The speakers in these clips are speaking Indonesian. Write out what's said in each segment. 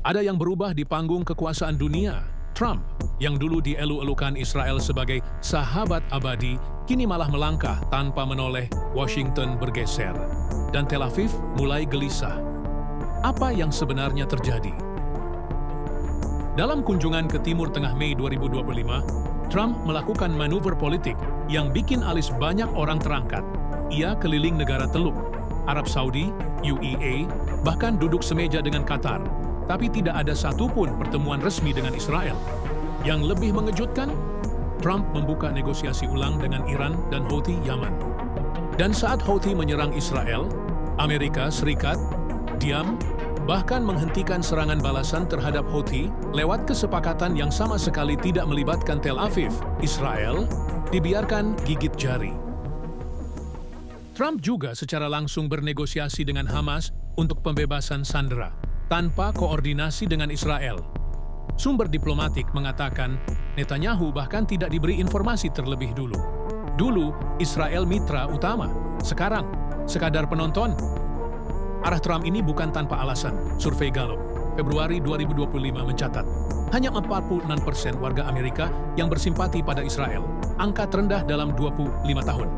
Ada yang berubah di panggung kekuasaan dunia. Trump, yang dulu dielu-elukan Israel sebagai sahabat abadi, kini malah melangkah tanpa menoleh. Washington bergeser, dan Tel Aviv mulai gelisah. Apa yang sebenarnya terjadi? Dalam kunjungan ke Timur Tengah Mei 2025, Trump melakukan manuver politik yang bikin alis banyak orang terangkat. Ia keliling negara Teluk, Arab Saudi, UEA, bahkan duduk semeja dengan Qatar. Tapi tidak ada satupun pertemuan resmi dengan Israel. Yang lebih mengejutkan, Trump membuka negosiasi ulang dengan Iran dan Houthi Yaman. Dan saat Houthi menyerang Israel, Amerika Serikat diam, bahkan menghentikan serangan balasan terhadap Houthi lewat kesepakatan yang sama sekali tidak melibatkan Tel Aviv. Israel dibiarkan gigit jari. Trump juga secara langsung bernegosiasi dengan Hamas untuk pembebasan sandera, tanpa koordinasi dengan Israel. Sumber diplomatik mengatakan Netanyahu bahkan tidak diberi informasi terlebih dulu. Dulu, Israel mitra utama. Sekarang, sekadar penonton. Arah Trump ini bukan tanpa alasan. Survei Gallup, Februari 2025 mencatat, hanya 46% warga Amerika yang bersimpati pada Israel, angka terendah dalam 25 tahun.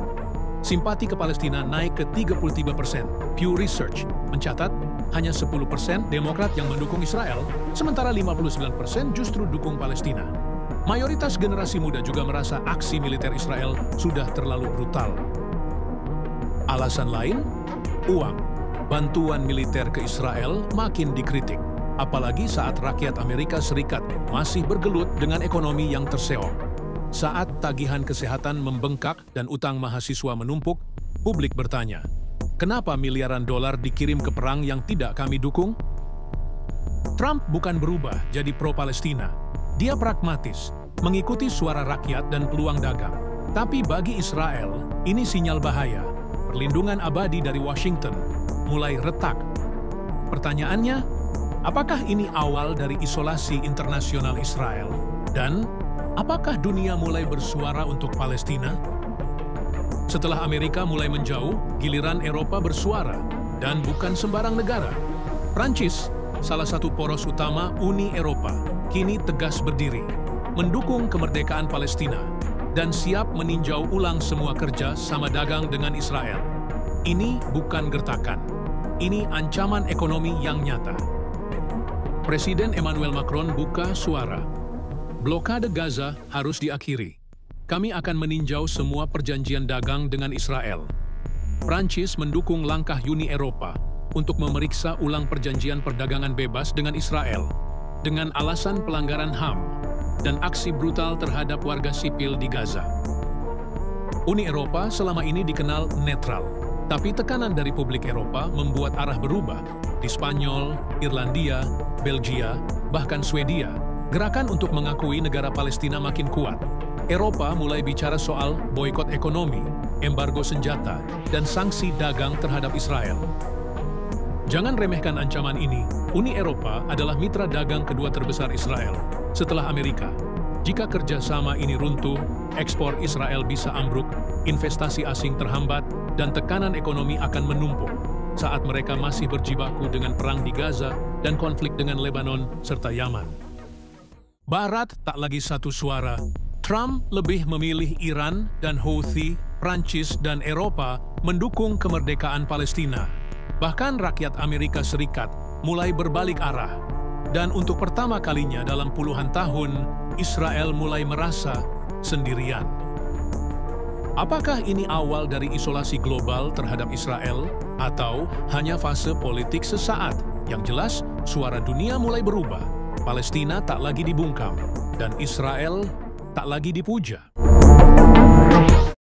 Simpati ke Palestina naik ke 33%. Pew Research mencatat hanya 10% Demokrat yang mendukung Israel, sementara 59% justru dukung Palestina. Mayoritas generasi muda juga merasa aksi militer Israel sudah terlalu brutal. Alasan lain, uang. Bantuan militer ke Israel makin dikritik, apalagi saat rakyat Amerika Serikat masih bergelut dengan ekonomi yang terseok. Saat tagihan kesehatan membengkak dan utang mahasiswa menumpuk, publik bertanya, kenapa miliaran dolar dikirim ke perang yang tidak kami dukung? Trump bukan berubah jadi pro-Palestina. Dia pragmatis, mengikuti suara rakyat dan peluang dagang. Tapi bagi Israel, ini sinyal bahaya. Perlindungan abadi dari Washington mulai retak. Pertanyaannya, apakah ini awal dari isolasi internasional Israel? Dan apakah dunia mulai bersuara untuk Palestina? Setelah Amerika mulai menjauh, giliran Eropa bersuara, dan bukan sembarang negara. Prancis, salah satu poros utama Uni Eropa, kini tegas berdiri, mendukung kemerdekaan Palestina, dan siap meninjau ulang semua kerja sama dagang dengan Israel. Ini bukan gertakan, ini ancaman ekonomi yang nyata. Presiden Emmanuel Macron buka suara. Blokade Gaza harus diakhiri. Kami akan meninjau semua perjanjian dagang dengan Israel. Prancis mendukung langkah Uni Eropa untuk memeriksa ulang perjanjian perdagangan bebas dengan Israel dengan alasan pelanggaran HAM dan aksi brutal terhadap warga sipil di Gaza. Uni Eropa selama ini dikenal netral, tapi tekanan dari publik Eropa membuat arah berubah. Di Spanyol, Irlandia, Belgia, bahkan Swedia, gerakan untuk mengakui negara Palestina makin kuat. Eropa mulai bicara soal boikot ekonomi, embargo senjata, dan sanksi dagang terhadap Israel. Jangan remehkan ancaman ini. Uni Eropa adalah mitra dagang kedua terbesar Israel, setelah Amerika. Jika kerjasama ini runtuh, ekspor Israel bisa ambruk, investasi asing terhambat, dan tekanan ekonomi akan menumpuk saat mereka masih berjibaku dengan perang di Gaza dan konflik dengan Lebanon serta Yaman. Barat tak lagi satu suara. Trump lebih memilih Iran dan Houthi, Prancis dan Eropa mendukung kemerdekaan Palestina. Bahkan rakyat Amerika Serikat mulai berbalik arah. Dan untuk pertama kalinya dalam puluhan tahun, Israel mulai merasa sendirian. Apakah ini awal dari isolasi global terhadap Israel atau hanya fase politik sesaat? Yang jelas, suara dunia mulai berubah. Palestina tak lagi dibungkam dan Israel tak lagi dipuja.